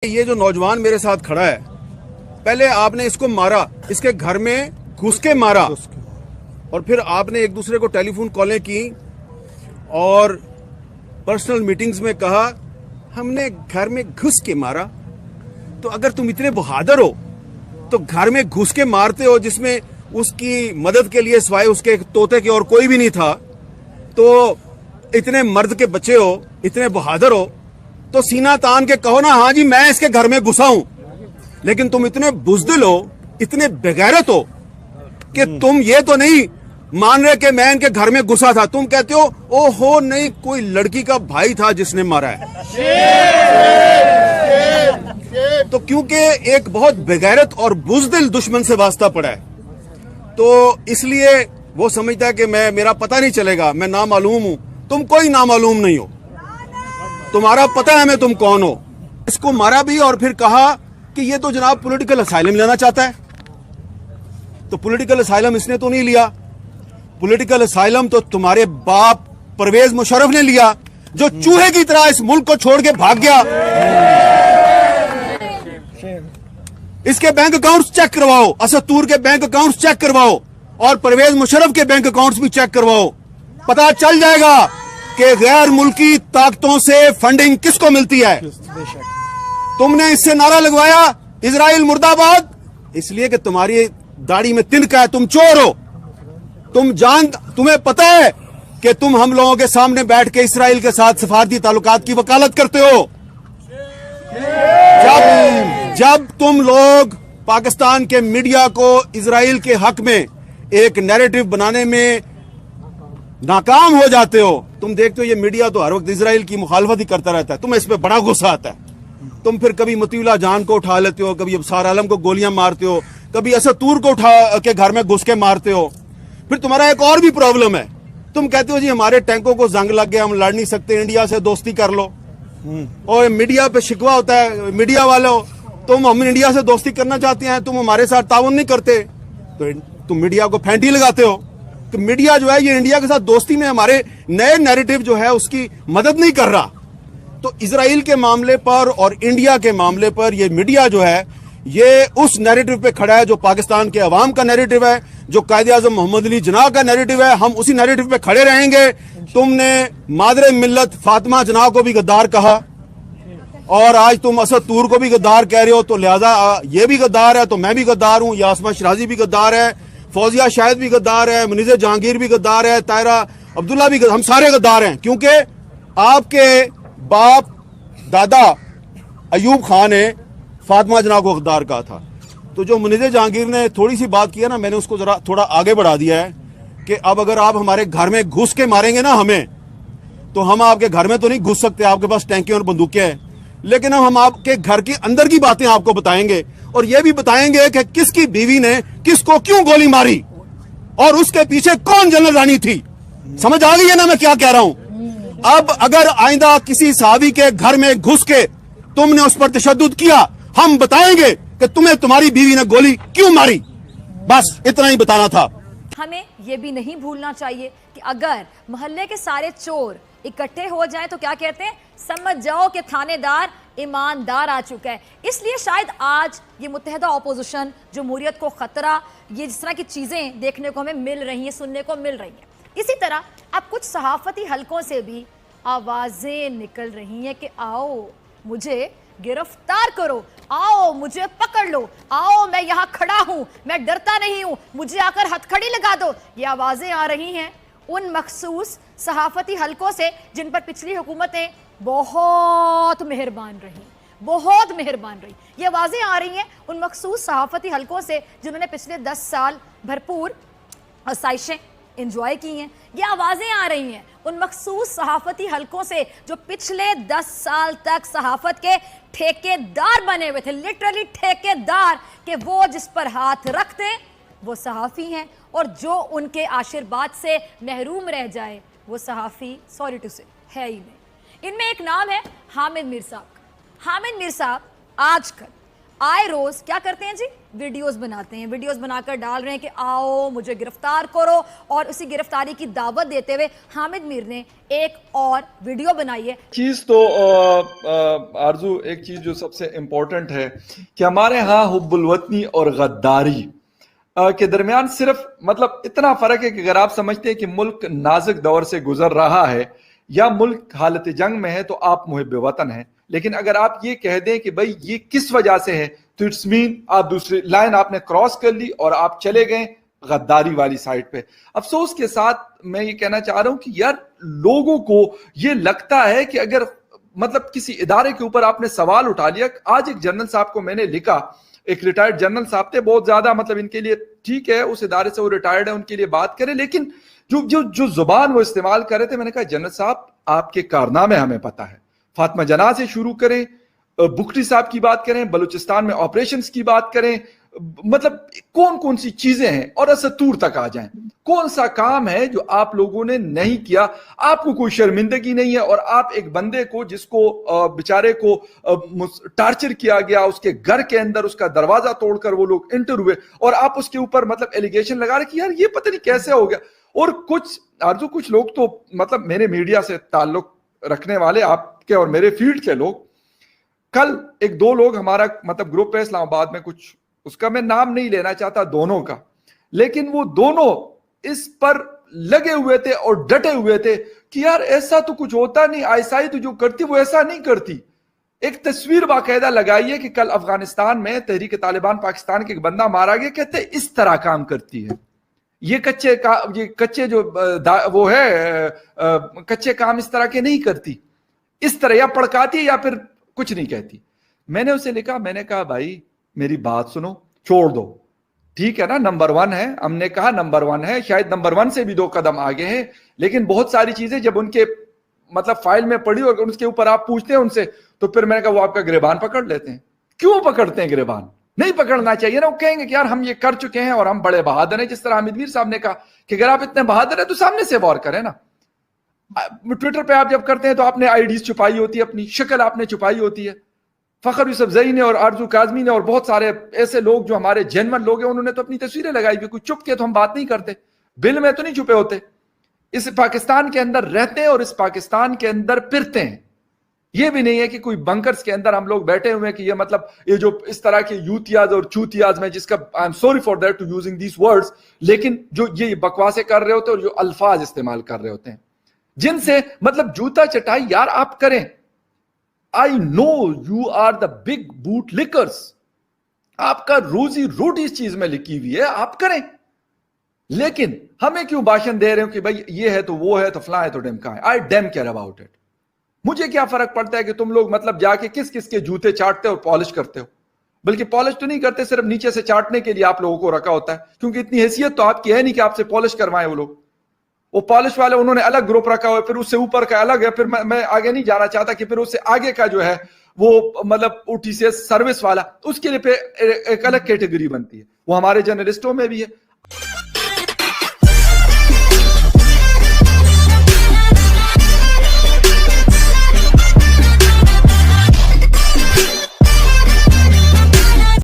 یہ جو نوجوان میرے ساتھ کھڑا ہے، پہلے آپ نے اس کو مارا، اس کے گھر میں گھس کے مارا، اور پھر آپ نے ایک دوسرے کو ٹیلی فون کالیں کی اور پرسنل میٹنگز میں کہا ہم نے گھر میں گھس کے مارا۔ تو اگر تم اتنے بہادر ہو تو گھر میں گھس کے مارتے ہو جس میں اس کی مدد کے لیے سوائے اس کے طوطے کے اور کوئی بھی نہیں تھا، تو اتنے مرد کے بچے ہو، اتنے بہادر ہو، تو سینہ تان کے کہو نا ہاں جی میں اس کے گھر میں گھسا ہوں۔ لیکن تم اتنے بزدل ہو، اتنے بغیرت ہو کہ تم یہ تو نہیں مان رہے کہ میں ان کے گھر میں گھسا تھا، تم کہتے ہو او ہو نہیں کوئی لڑکی کا بھائی تھا جس نے مارا ہے۔ تو کیونکہ ایک بہت بغیرت اور بزدل دشمن سے واسطہ پڑا ہے، تو اس لیے وہ سمجھتا ہے کہ میرا پتہ نہیں چلے گا، میں نامعلوم ہوں۔ تم کوئی نامعلوم نہیں ہو، تمہارا پتہ ہے میں تم کون ہو۔ اس کو مارا بھی اور پھر کہا کہ یہ تو جناب پولیٹیکل اسائلم لینا چاہتا ہے۔ تو پولیٹیکل اسائلم اس نے تو نہیں لیا، پولیٹیکل اسائلم تو تمہارے باپ پرویز مشرف نے لیا، جو چوہے کی طرح اس ملک کو چھوڑ کے بھاگ گیا۔ اس کے بینک اکاؤنٹس چیک کرواؤ، اسد طور کے بینک اکاؤنٹس چیک کرواؤ، اور پرویز مشرف کے بینک اکاؤنٹس بھی چیک کرواؤ، پتہ چل جائے گا کہ غیر ملکی طاقتوں سے فنڈنگ کس کو ملتی ہے۔ تم نے اس سے نعرہ لگوایا اسرائیل مردہ آباد، اس لیے کہ تمہاری داڑھی میں تنکا ہے، تم چور ہو۔ تمہیں پتہ ہے کہ تم ہم لوگوں کے سامنے بیٹھ کے اسرائیل کے ساتھ سفارتی تعلقات کی وکالت کرتے ہو۔ جب تم لوگ پاکستان کے میڈیا کو اسرائیل کے حق میں ایک نیریٹو بنانے میں ناکام ہو جاتے ہو، تم دیکھتے ہو یہ میڈیا تو ہر وقت اسرائیل کی مخالفت ہی کرتا رہتا ہے، تمہیں اس پہ بڑا غصہ آتا ہے۔ تم پھر کبھی مطیع اللہ جان کو اٹھا لیتے ہو، کبھی ابصار عالم کو گولیاں مارتے ہو، کبھی اسد طور کو اٹھا کے گھر میں گھس کے مارتے ہو۔ پھر تمہارا ایک اور بھی پرابلم ہے، تم کہتے ہو جی ہمارے ٹینکوں کو زنگ لگ گیا، ہم لڑ نہیں سکتے، انڈیا سے دوستی کر لو۔ اور میڈیا پہ شکوہ ہوتا ہے، میڈیا والوں تم ہم انڈیا سے دوستی کرنا چاہتے ہیں، تم ہمارے ساتھ تعاون نہیں کرتے، تو تم میڈیا کو پھینٹی لگاتے ہو کہ میڈیا جو ہے یہ انڈیا کے ساتھ دوستی میں ہمارے نئے نیریٹو جو ہے اس کی مدد نہیں کر رہا۔ تو اسرائیل کے معاملے پر اور انڈیا کے معاملے پر یہ میڈیا جو ہے یہ اس نیریٹو پہ کھڑا ہے جو پاکستان کے عوام کا نیریٹو ہے، جو قائد اعظم محمد علی جناح کا نیریٹو ہے، ہم اسی نیریٹو پہ کھڑے رہیں گے۔ تم نے مادر ملت فاطمہ جناح کو بھی غدار کہا، اور آج تم اسد طور کو بھی غدار کہہ رہے ہو، تو لہذا یہ بھی غدار ہے تو میں بھی غدار ہوں، یاسمہ شرازی بھی غدار ہے، فوزیہ شاہد بھی غدار ہے، منیزہ جہانگیر بھی غدار ہے، طاہرہ عبداللہ بھی غدار، ہم سارے غدار ہیں، کیونکہ آپ کے باپ دادا ایوب خان نے فاطمہ جناح کو غدار کہا تھا۔ تو جو منیزہ جہانگیر نے تھوڑی سی بات کیا نا، میں نے اس کو ذرا تھوڑا آگے بڑھا دیا ہے کہ اب اگر آپ ہمارے گھر میں گھس کے ماریں گے نا ہمیں، تو ہم آپ کے گھر میں تو نہیں گھس سکتے، آپ کے پاس ٹینکیں اور بندوقیں ہیں، لیکن ہم آپ کے گھر کے اندر کی باتیں آپ کو بتائیں گے، اور یہ بھی بتائیں گے کہ کس کی بیوی نے کس کو کیوں گولی ماری اور اس کے پیچھے کون جنرل رانی تھی۔ سمجھ آ گئی ہے نا میں کیا کہہ رہا ہوں؟ اب اگر آئندہ کسی صحابی کے گھر میں گھس کے تم نے اس پر تشدد کیا، ہم بتائیں گے کہ تمہیں تمہاری بیوی نے گولی کیوں ماری۔ بس اتنا ہی بتانا تھا۔ ہمیں یہ بھی نہیں بھولنا چاہیے کہ اگر محلے کے سارے چور اکٹھے ہو جائیں تو کیا کہتے ہیں، سمجھ جاؤ کہ تھانے دار ایماندار آ چکا ہے۔ اس لیے شاید آج یہ متحدہ اپوزیشن، جمہوریت کو خطرہ، یہ جس طرح کی چیزیں دیکھنے کو ہمیں مل رہی ہیں، سننے کو مل رہی ہیں۔ اسی طرح اب کچھ صحافتی حلقوں سے بھی آوازیں نکل رہی ہیں کہ آؤ مجھے گرفتار کرو، آؤ مجھے پکڑ لو، آؤ میں یہاں کھڑا ہوں، میں ڈرتا نہیں ہوں، مجھے آ کر ہتھ کھڑی لگا دو۔ یہ آوازیں آ رہی ہیں ان مخصوص صحافتی حلقوں سے جن پر پچھلی حکومتیں بہت مہربان رہیں، بہت مہربان رہیں۔ یہ آوازیں آ رہی ہیں ان مخصوص صحافتی حلقوں سے جنہوں نے پچھلے 10 سال بھرپور آسائشیں انجوائے کی ہیں۔ یہ آوازیں آ رہی ہیں ان مخصوص صحافتی حلقوں سے جو پچھلے 10 سال تک صحافت کے ٹھیکے دار بنے ہوئے تھے، لٹرلی ٹھیکے دار، کہ وہ جس پر ہاتھ رکھتے وہ صحافی ہیں، اور جو ان کے آشیرواد سے محروم رہ جائے وہ صحافی سوری ٹو سے ہے ہی نہیں۔ ان میں ایک نام ہے حامد میر صاحب۔ حامد میر صاحب آج کل آئے روز کیا کرتے ہیں جی؟ ویڈیوز بناتے ہیں, ویڈیوز بنا کر ڈال رہے ہیں کہ آؤ مجھے گرفتار کرو, اور اسی گرفتاری کی دعوت دیتے ہوئے حامد میر نے ایک اور ویڈیو بنائی ہے. چیز تو آرزو, ایک چیز جو سب سے امپورٹنٹ ہے کہ ہمارے ہاں حب الوطنی اور غداری کے درمیان صرف مطلب اتنا فرق ہے کہ اگر آپ سمجھتے ہیں کہ ملک نازک دور سے گزر رہا ہے یا ملک حالت جنگ میں ہے تو آپ محب وطن ہیں, لیکن اگر آپ یہ کہہ دیں کہ بھئی یہ کس وجہ سے ہے تو اٹس مین آپ دوسری لائن آپ نے کراس کر لی اور آپ چلے گئے غداری والی سائٹ پہ. افسوس کے ساتھ میں یہ کہنا چاہ رہا ہوں کہ یار لوگوں کو یہ لگتا ہے کہ اگر مطلب کسی ادارے کے اوپر آپ نے سوال اٹھا لیا. آج ایک جنرل صاحب کو میں نے لکھا, ایک ریٹائرڈ جنرل صاحب تھے, بہت زیادہ مطلب ان کے لیے ٹھیک ہے اس ادارے سے وہ ریٹائرڈ ہے ان کے لیے بات کریں, لیکن جو زبان وہ استعمال کر رہے تھے, میں نے کہا جنرل صاحب آپ کے کارنامے ہمیں پتہ ہے, فاطمہ جناح سے شروع کریں, بکٹی صاحب کی بات کریں, بلوچستان میں آپریشنز کی بات کریں, مطلب کون سی چیزیں ہیں, اور اسطور تک آ جائیں. کون سا کام ہے جو آپ لوگوں نے نہیں کیا؟ آپ کو کوئی شرمندگی نہیں ہے, اور آپ ایک بندے کو جس کو بیچارے کو ٹارچر کیا گیا, اس کے گھر کے اندر اس کا دروازہ توڑ کر وہ لوگ انٹر ہوئے, اور آپ اس کے اوپر مطلب ایلیگیشن لگا رہے کہ یار یہ پتہ نہیں کیسے ہو گیا. اور کچھ لوگ تو مطلب میرے میڈیا سے تعلق رکھنے والے, آپ کے اور میرے فیلڈ کے لوگ, کل ایک دو لوگ ہمارا مطلب گروپ ہے اسلام آباد میں, کچھ اس کا میں نام نہیں لینا چاہتا دونوں کا, لیکن وہ دونوں اس پر لگے ہوئے تھے اور ڈٹے ہوئے تھے کہ یار ایسا تو کچھ ہوتا نہیں, آئی تو جو کرتی وہ ایسا نہیں کرتی. ایک تصویر باقاعدہ لگائی ہے کہ کل افغانستان میں تحریک طالبان پاکستان کے ایک بندہ مارا گیا, کہتے اس طرح کام کرتی ہے, یہ کچے جو وہ ہے کچے کام اس طرح کے نہیں کرتی, اس طرح یا پڑکاتی یا پھر کچھ نہیں کہتی. میں نے اسے لکھا, میں نے کہا بھائی میری بات سنو, چھوڑ دو, ٹھیک ہے نا, نمبر 1 ہے, ہم نے کہا نمبر 1 ہے, شاید نمبر 1 سے بھی 2 قدم آگے ہیں, لیکن بہت ساری چیزیں جب ان کے مطلب فائل میں پڑھی اور اس کے اوپر آپ پوچھتے ہیں ان سے, تو پھر میں نے کہا وہ آپ کا گریبان پکڑ لیتے ہیں. کیوں پکڑتے ہیں گریبان؟ نہیں پکڑنا چاہیے نا. وہ کہیں گے کہ یار ہم یہ کر چکے ہیں اور ہم بڑے بہادر ہیں, جس طرح حامد میر صاحب نے کہا کہ اگر آپ اتنے بہادر ہیں تو سامنے سے وار کریں نا. ٹویٹر پہ آپ جب کرتے ہیں تو آپ نے آئی ڈیز چھپائی ہوتی ہے, اپنی شکل آپ نے چھپائی ہوتی ہے. فخر یوسف زئی نے اور آرزو کاظمی نے اور بہت سارے ایسے لوگ جو ہمارے جینون لوگ ہیں, انہوں نے تو اپنی تصویریں لگائی ہوئی. کوئی چھپ کے تو ہم بات نہیں کرتے, بل میں تو نہیں چھپے ہوتے, اس پاکستان کے اندر رہتے ہیں اور اس پاکستان کے اندر پھرتے ہیں. یہ بھی نہیں ہے کہ کوئی بنکرز کے اندر ہم لوگ بیٹھے ہوئے ہیں کہ یہ مطلب یہ جو اس طرح کے یوتیاز اور چوتیاز میں, جس کا I am sorry for that to using these words, لیکن جو یہ بکواسے کر رہے ہوتے ہیں اور جو الفاظ استعمال کر رہے ہوتے ہیں جن سے مطلب جوتا چٹائی یار آپ کریں. I know you are the big boot lickers. آپ کا روزی روٹی اس چیز میں لکھی ہوئی ہے, آپ کریں, لیکن ہمیں کیوں بھاشن دے رہے ہو کہ بھائی یہ ہے تو وہ ہے تو فلاں ہے تو ڈمکا ہے. I damn care about it. مجھے کیا فرق پڑتا ہے کہ تم لوگ مطلب جا کے کس کے جوتے چاٹتے اور پالش کرتے ہو, بلکہ پالش تو نہیں کرتے, صرف نیچے سے چاٹنے کے لیے آپ لوگوں کو رکھا ہوتا ہے, کیونکہ اتنی حیثیت تو آپ کی ہے نہیں کہ آپ سے پالش کروائیں. وہ لوگ وہ پالش والے انہوں نے الگ گروپ رکھا ہوا ہے, پھر اس سے اوپر کا الگ ہے, پھر میں آگے نہیں جانا چاہتا کہ پھر اس سے آگے کا جو ہے وہ مطلب اوٹی سے سروس والا, اس کے لیے پہ ایک الگ کیٹیگری بنتی ہے. وہ ہمارے جرنلسٹوں میں بھی ہے,